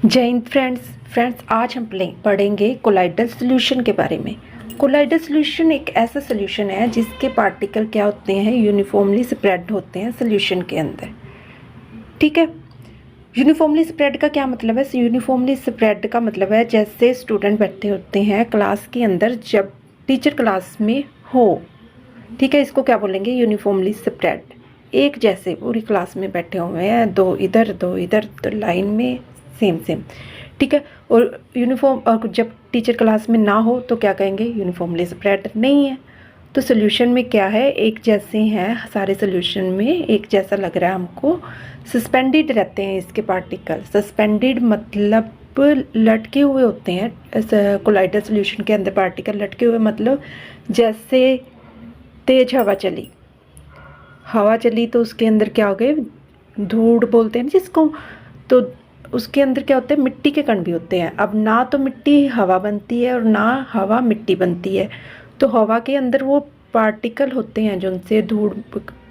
जय हिंद फ्रेंड्स आज हम पढ़ेंगे कोलाइडल सॉल्यूशन के बारे में। कोलाइडल सॉल्यूशन एक ऐसा सॉल्यूशन है जिसके पार्टिकल क्या होते हैं, यूनिफॉर्मली स्प्रेड होते हैं सॉल्यूशन के अंदर। ठीक है, यूनिफॉर्मली स्प्रेड का क्या मतलब है? यूनिफॉर्मली स्प्रेड का मतलब है जैसे स्टूडेंट बैठे होते हैं क्लास के अंदर, जब टीचर क्लास में हो, ठीक है, इसको क्या बोलेंगे? Uniformly spread. एक जैसे पूरी क्लास में बैठे हुए हैं, दो इधर तो लाइन में सेम, ठीक है। और यूनिफॉर्म जब टीचर क्लास में ना हो तो क्या कहेंगे? यूनिफॉर्मली स्प्रेड नहीं है। तो सोल्यूशन में क्या है? एक जैसे हैं सारे सोल्यूशन में, एक जैसा लग रहा है हमको। सस्पेंडेड रहते हैं इसके पार्टिकल। सस्पेंडेड मतलब लटके हुए होते हैं। कोलाइडल सोल्यूशन के अंदर पार्टिकल लटके हुए मतलब जैसे तेज हवा चली तो उसके अंदर क्या हो गए? धूड़ बोलते हैं जिसको। तो उसके अंदर क्या होते हैं? मिट्टी के कण भी होते हैं। अब ना तो मिट्टी हवा बनती है और ना हवा मिट्टी बनती है। तो हवा के अंदर वो पार्टिकल होते हैं जो उनसे धूड़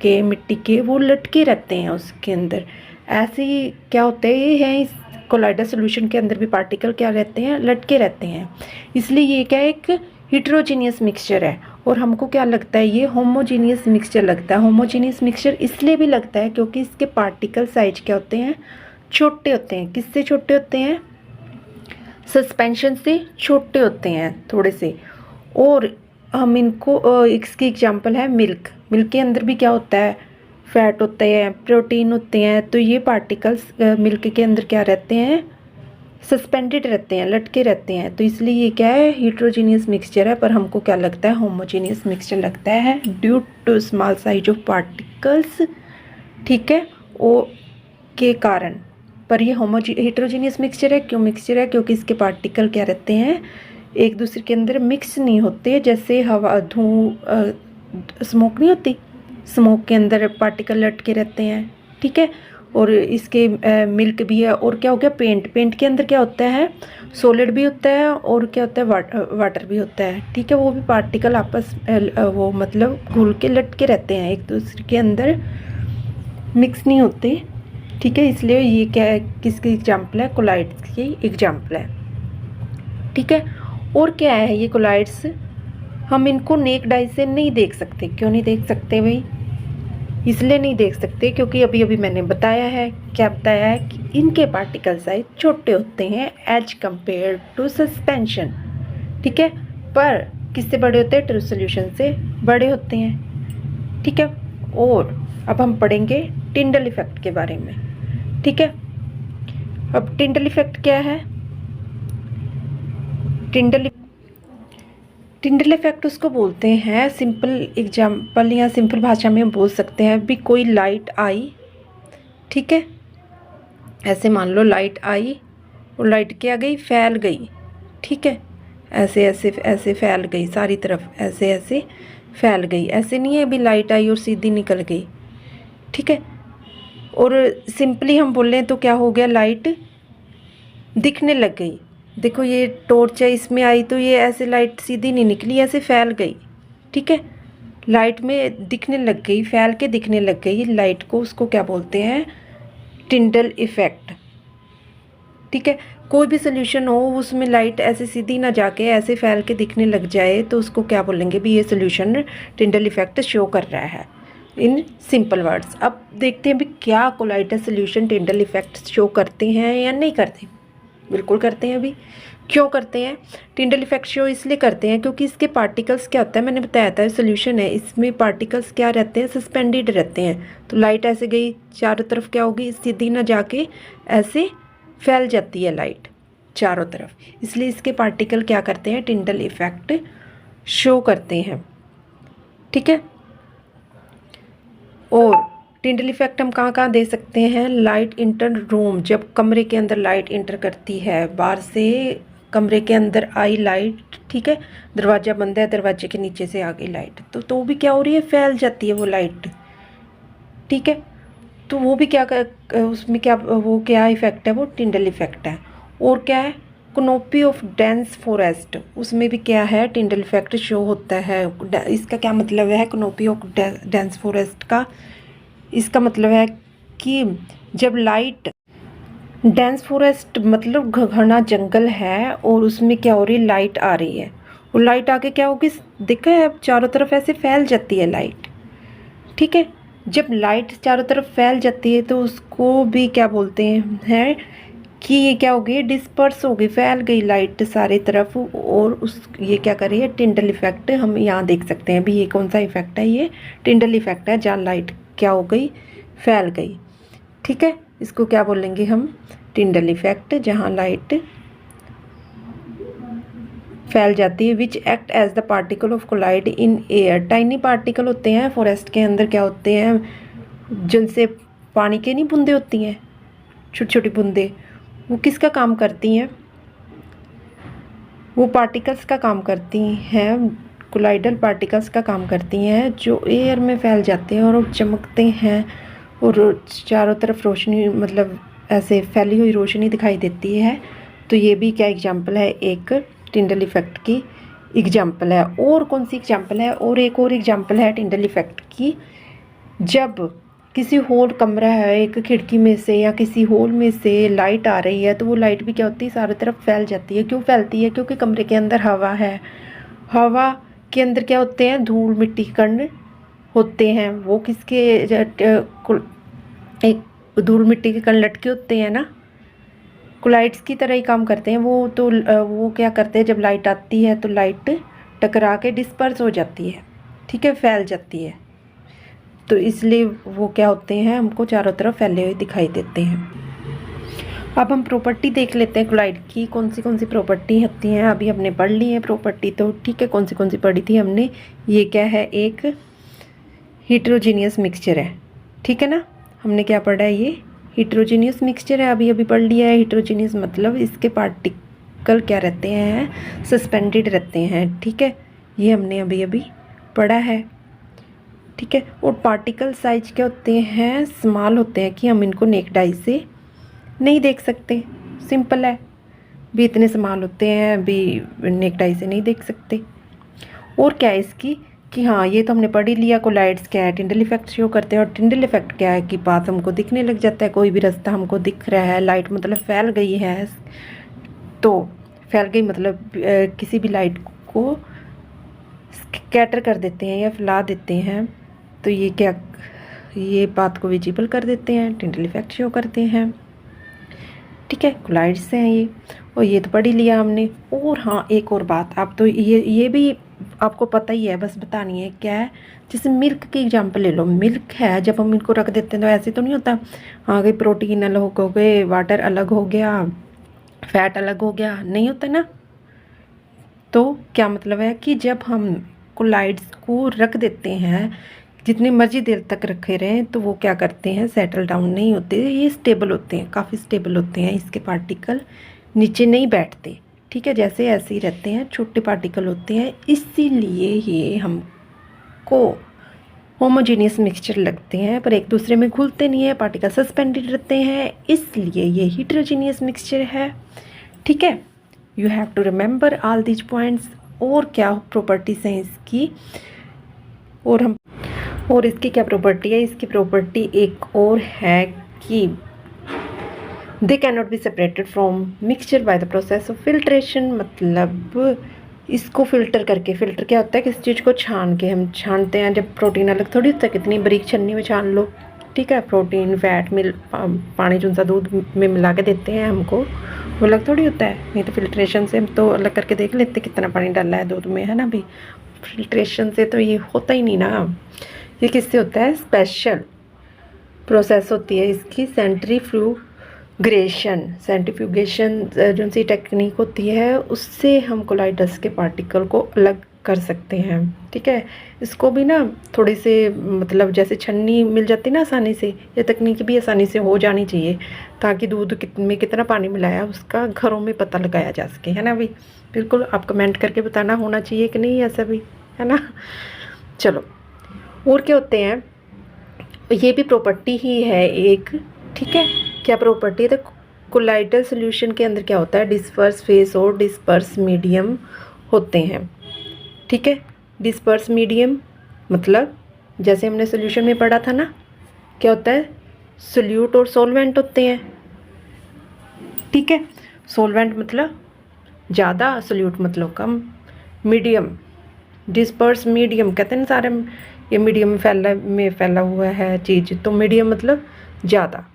के, मिट्टी के, वो लटके रहते हैं उसके अंदर। ऐसे ही क्या होते हैं, ये हैं इस कोलाइडल सॉल्यूशन के अंदर भी पार्टिकल क्या रहते हैं? लटके रहते हैं। इसलिए ये क्या है? एक हिट्रोजीनियस मिक्सचर है। और हमको क्या लगता है? ये होमोजीनियस मिक्सचर लगता है। होमोजीनियस मिक्सचर इसलिए भी लगता है क्योंकि इसके पार्टिकल साइज क्या होते हैं? छोटे होते हैं। किससे छोटे होते हैं? सस्पेंशन से छोटे होते हैं थोड़े से। और हम इनको इसकी एग्जांपल है मिल्क। मिल्क के अंदर भी क्या होता है? फैट होते हैं, प्रोटीन होते हैं। तो ये पार्टिकल्स मिल्क के अंदर क्या रहते हैं? सस्पेंडेड रहते हैं, लटके रहते हैं। तो इसलिए ये क्या है? हिट्रोजीनियस मिक्सचर है। पर हमको क्या लगता है? होमोजीनियस मिक्सचर लगता है due to small size of particles, ठीक है, ओ के कारण। पर ये हिट्रोजीनियस मिक्सचर है। क्यों मिक्सचर है? क्योंकि इसके पार्टिकल क्या रहते हैं? एक दूसरे के अंदर मिक्स नहीं होते। जैसे हवा, स्मोक नहीं होती, स्मोक के अंदर पार्टिकल लटके रहते हैं, ठीक है। और इसके मिल्क भी है। और क्या हो गया? पेंट के अंदर क्या होता है? सॉलिड भी होता है और क्या होता है? वाटर भी होता है, ठीक है। वो भी पार्टिकल आपस वो मतलब घुल के लटके रहते हैं, एक दूसरे के अंदर मिक्स नहीं होते, ठीक है। इसलिए ये क्या है? किसकी एग्जाम्पल है? कोलाइड्स की एग्जाम्पल है, ठीक है। और क्या है ये कोलाइड्स? हम इनको नेक डाई से नहीं देख सकते। क्यों नहीं देख सकते भाई? इसलिए नहीं देख सकते क्योंकि अभी अभी मैंने बताया है, क्या बताया है, कि इनके पार्टिकल साइज छोटे होते हैं एज कंपेयर टू सस्पेंशन, ठीक है। पर किससे बड़े होते हैं? ट्रू सोल्यूशन से बड़े होते हैं, ठीक है। और अब हम पढ़ेंगे टिंडल इफेक्ट के बारे में, ठीक है। अब टिंडल इफेक्ट क्या है? टिंडल इफेक्ट उसको बोलते हैं, सिंपल एग्जाम्पल या सिंपल भाषा में हम बोल सकते हैं भी कोई लाइट आई, ठीक है। ऐसे मान लो लाइट आई और लाइट क्या गई? फैल गई, ठीक है। ऐसे ऐसे ऐसे फैल गई सारी तरफ, ऐसे ऐसे फैल गई। ऐसे नहीं है अभी लाइट आई और सीधी निकल गई, ठीक है। और सिंपली हम बोलें तो क्या हो गया? लाइट दिखने लग गई। देखो ये टॉर्च है, इसमें आई तो ये ऐसे लाइट सीधी नहीं निकली, ऐसे फैल गई, ठीक है। लाइट में दिखने लग गई, फैल के दिखने लग गई लाइट को, उसको क्या बोलते हैं? टिंडल इफेक्ट, ठीक है। कोई भी सोल्यूशन हो उसमें लाइट ऐसे सीधी ना जाके ऐसे फैल के दिखने लग जाए तो उसको क्या बोलेंगे? भी ये सोल्यूशन टिंडल इफेक्ट शो कर रहा है, इन सिंपल वर्ड्स। अब देखते हैं भी क्या colloidal solution Tyndall effect show करते हैं या नहीं करते। बिल्कुल करते हैं। अभी क्यों करते हैं? टिंडल इफेक्ट शो इसलिए करते हैं क्योंकि इसके पार्टिकल्स क्या होता है, मैंने बताया था सोल्यूशन है, इसमें पार्टिकल्स क्या रहते हैं? सस्पेंडेड रहते हैं। तो लाइट ऐसे गई, चारों तरफ क्या होगी? सीधी ना जाके ऐसे फैल जाती है लाइट चारों तरफ। इसलिए इसके पार्टिकल क्या करते हैं? टिंडल इफेक्ट शो करते हैं, ठीक है। और टिंडल इफेक्ट हम कहाँ कहाँ दे सकते हैं? लाइट इंटर रूम, जब कमरे के अंदर लाइट इंटर करती है, बाहर से कमरे के अंदर आई लाइट, ठीक है, दरवाज़ा बंद है, दरवाजे के नीचे से आ गई लाइट, तो भी क्या हो रही है? फैल जाती है वो लाइट, ठीक है। तो वो भी क्या उसमें क्या, वो क्या इफेक्ट है? वो टिंडल इफेक्ट है। और क्या है? कनोपी ऑफ डेंस फॉरेस्ट, उसमें भी क्या है? टिंडल इफेक्ट शो होता है। इसका क्या मतलब है? कनोपी ऑफ डेंस फॉरेस्ट का इसका मतलब है कि जब लाइट डेंस फॉरेस्ट मतलब घना जंगल है और उसमें क्या हो रही है, लाइट आ रही है। और लाइट आके क्या होगी, देखा है अब चारों तरफ ऐसे फैल जाती है लाइट। ठीक है, जब लाइट चारों तरफ फैल जाती है तो उसको भी क्या बोलते हैं कि ये क्या हो गई, डिस्पर्स हो गई, फैल गई लाइट सारी तरफ। और उस ये क्या कर रही है, टिंडल इफेक्ट हम यहाँ देख सकते हैं। अभी ये कौन सा इफेक्ट है, ये टिंडल इफेक्ट है, जहाँ लाइट क्या हो गई, फैल गई। ठीक है, इसको क्या बोलेंगे हम, टिंडल इफेक्ट, जहाँ लाइट फैल जाती है। Which act as the particle of colloid in air. Tiny particle होते हैं फॉरेस्ट के अंदर, क्या होते हैं, जिनसे पानी के नहीं बूंदे होती हैं, छोटी छोटी बूंदे, वो किसका काम करती हैं, वो पार्टिकल्स का काम करती हैं, कोलाइडल पार्टिकल्स का काम करती हैं, जो एयर में फैल जाते हैं और चमकते हैं और चारों तरफ रोशनी, मतलब ऐसे फैली हुई रोशनी दिखाई देती है। तो ये भी क्या एग्जांपल है, एक टिंडल इफेक्ट की एग्जांपल है। और कौन सी एग्जांपल है, और एक और एग्जांपल है टिंडल इफेक्ट की, जब किसी होल कमरा है, एक खिड़की में से या किसी होल में से लाइट आ रही है, तो वो लाइट भी क्या होती है, सारी तरफ फैल जाती है। क्यों फैलती है, क्योंकि कमरे के अंदर हवा है। हवा के अंदर क्या होते हैं, धूल मिट्टी के कण होते हैं, वो किसके एक धूल मिट्टी के कण लटके होते हैं ना, कोलाइड्स की तरह ही काम करते हैं वो। तो वो क्या करते हैं, जब लाइट आती है तो लाइट टकरा के डिस्पर्स हो जाती है, ठीक है, फैल जाती है। तो इसलिए वो क्या होते हैं, हमको चारों तरफ फैले हुए दिखाई देते हैं। अब हम प्रॉपर्टी देख लेते हैं कोलाइड की, कौन सी प्रॉपर्टी होती हैं। अभी हमने पढ़ ली है प्रॉपर्टी, तो ठीक है, कौन सी पढ़ी थी हमने। ये क्या है, एक हीट्रोजीनियस मिक्सचर है, ठीक है ना। हमने क्या पढ़ा है, ये हीट्रोजीनियस मिक्सचर है, अभी पढ़ लिया है। हीट्रोजीनियस मतलब इसके पार्टिकल क्या रहते हैं, सस्पेंडेड रहते हैं, ठीक है, ये हमने अभी पढ़ा है। ठीक है, और पार्टिकल साइज क्या होते हैं, स्मॉल होते हैं कि हम इनको नेक्ड आई से नहीं देख सकते, सिंपल है भी, इतने स्मॉल होते हैं भी, नेक्ड आई से नहीं देख सकते। और क्या है इसकी, कि हाँ ये तो हमने पढ़ ही लिया, कोलाइड्स क्या है, टिंडल इफेक्ट शो करते हैं। और टिंडल इफेक्ट क्या है, कि पास हमको दिखने लग जाता है, कोई भी रास्ता हमको दिख रहा है, लाइट मतलब फैल गई है, तो फैल गई मतलब किसी भी लाइट को स्कैटर कर देते हैं या फैला देते हैं, तो ये क्या, ये बात को विजिबल कर देते हैं, टिंडल इफेक्ट शो करते हैं। ठीक है, कोलाइड्स हैं ये, और ये तो पढ़ ही लिया हमने। और हाँ, एक और बात, आप तो ये भी आपको पता ही है, बस बतानी है, क्या है, जैसे मिल्क की एग्जांपल ले लो। मिल्क है, जब हम इनको रख देते हैं तो ऐसे तो नहीं होता, हाँ गई प्रोटीन अलग हो गए, वाटर अलग हो गया, फैट अलग हो गया, नहीं होता ना। तो क्या मतलब है, कि जब हम कोलाइड्स को रख देते हैं, जितनी मर्जी देर तक रखे रहें, तो वो क्या करते हैं, सेटल डाउन नहीं होते, ये स्टेबल होते हैं, काफ़ी स्टेबल होते हैं, इसके पार्टिकल नीचे नहीं बैठते। ठीक है, जैसे ऐसे ही रहते हैं, छोटे पार्टिकल होते हैं, इसीलिए ये हमको होमोजेनियस मिक्सचर लगते हैं, पर एक दूसरे में घुलते नहीं है, पार्टिकल सस्पेंडेड रहते हैं, इसलिए ये हीट्रोजीनियस मिक्सचर है। ठीक है, you have to remember all these points. और क्या प्रॉपर्टीज हैं इसकी, और इसकी क्या प्रॉपर्टी है, इसकी प्रॉपर्टी एक और है कि they can not be separated from mixture by the process of filtration. मतलब इसको फिल्टर करके, फिल्टर क्या होता है, किसी चीज़ को छान के हम छानते हैं, जब प्रोटीन अलग थोड़ी होता है, कितनी बारीक छन्नी में छान लो, ठीक है, प्रोटीन फैट मिल पानी जो सा दूध में मिला के देते हैं हमको, वो अलग थोड़ी होता है। नहीं तो फिल्ट्रेशन से हम तो अलग करके देख लेते कितना पानी डाला है दूध में, है ना भी, फिल्ट्रेशन से तो ये होता ही नहीं ना। ये किससे होता है, स्पेशल प्रोसेस होती है इसकी, सेंट्रीफ्यूगेशन जो सी टेक्निक होती है, उससे हम कोलाइडस के पार्टिकल को अलग कर सकते हैं। ठीक है, इसको भी ना थोड़ी से, मतलब जैसे छन्नी मिल जाती ना आसानी से, ये तकनीक भी आसानी से हो जानी चाहिए, ताकि दूध में कितना पानी मिलाया उसका घरों में पता लगाया जा सके, है ना भाई। बिल्कुल, आप कमेंट करके बताना होना चाहिए कि नहीं, ऐसा भी, है ना। चलो, और क्या होते हैं, ये भी प्रॉपर्टी ही है एक, ठीक है, क्या प्रॉपर्टी है, तो कोलाइडल सॉल्यूशन के अंदर क्या होता है, डिस्पर्स फेस और डिस्पर्स मीडियम होते हैं। ठीक है, डिस्पर्स मीडियम मतलब जैसे हमने सॉल्यूशन में पढ़ा था ना, क्या होता है, सोल्यूट और सॉल्वेंट होते हैं, ठीक है। सोलवेंट मतलब ज़्यादा, सोल्यूट मतलब कम। मीडियम, डिस्पर्स मीडियम कहते हैं ना सारे, ये मीडियम में फैला हुआ है चीज़, तो मीडियम मतलब ज़्यादा।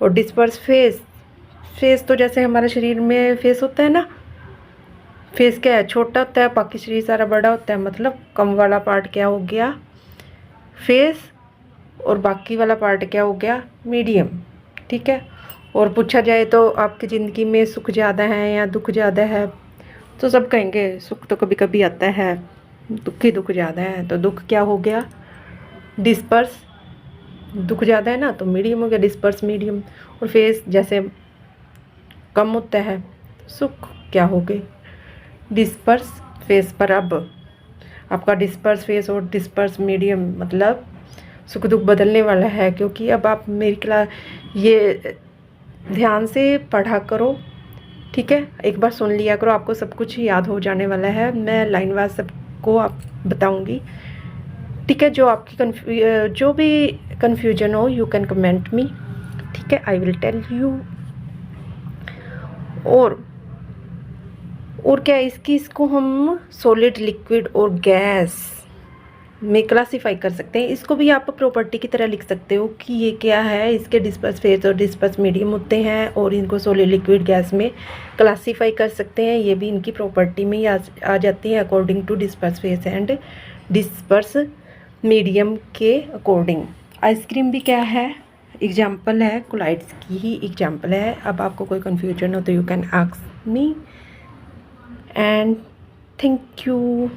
और डिस्पर्स फेस, फेस तो जैसे हमारे शरीर में फेस होता है ना, फेस क्या है, छोटा होता है, बाकी शरीर सारा बड़ा होता है, मतलब कम वाला पार्ट क्या हो गया फेस, और बाकी वाला पार्ट क्या हो गया मीडियम। ठीक है। और पूछा जाए तो आपकी ज़िंदगी में सुख ज़्यादा है या दुख ज़्यादा है, तो सब कहेंगे सुख तो कभी कभी आता है, दुख ही दुख ज़्यादा है। तो दुख क्या हो गया डिस्पर्स, दुख ज़्यादा है ना तो मीडियम हो गया, डिस्पर्स मीडियम। और फेस जैसे कम होता है, सुख क्या हो गए डिस्पर्स फेस। पर अब आपका डिस्पर्स फेस और डिस्पर्स मीडियम मतलब सुख दुख बदलने वाला है, क्योंकि अब आप मेरी क्लास ये ध्यान से पढ़ा करो। ठीक है, एक बार सुन लिया करो, आपको सब कुछ याद हो जाने वाला है। मैं लाइन वाइज सबको आप बताऊंगी। ठीक है, जो भी कन्फ्यूजन हो यू कैन कमेंट मी। ठीक है, आई विल टेल यू। और क्या इसको हम सॉलिड, लिक्विड और गैस में क्लासीफाई कर सकते हैं। इसको भी आप प्रॉपर्टी की तरह लिख सकते हो कि ये क्या है, इसके डिस्पर्स फेस और डिस्पर्स मीडियम होते हैं, और इनको सॉलिड, लिक्विड, गैस में क्लासीफाई कर सकते हैं। ये भी इनकी प्रॉपर्टी में ही आ जाती हैं according to disperse phase and disperse medium के अकॉर्डिंग। आइसक्रीम भी क्या है, एग्जाम्पल है, कोलाइड्स की ही एग्जाम्पल है। अब आपको कोई कन्फ्यूजन हो तो you can ask me and thank you.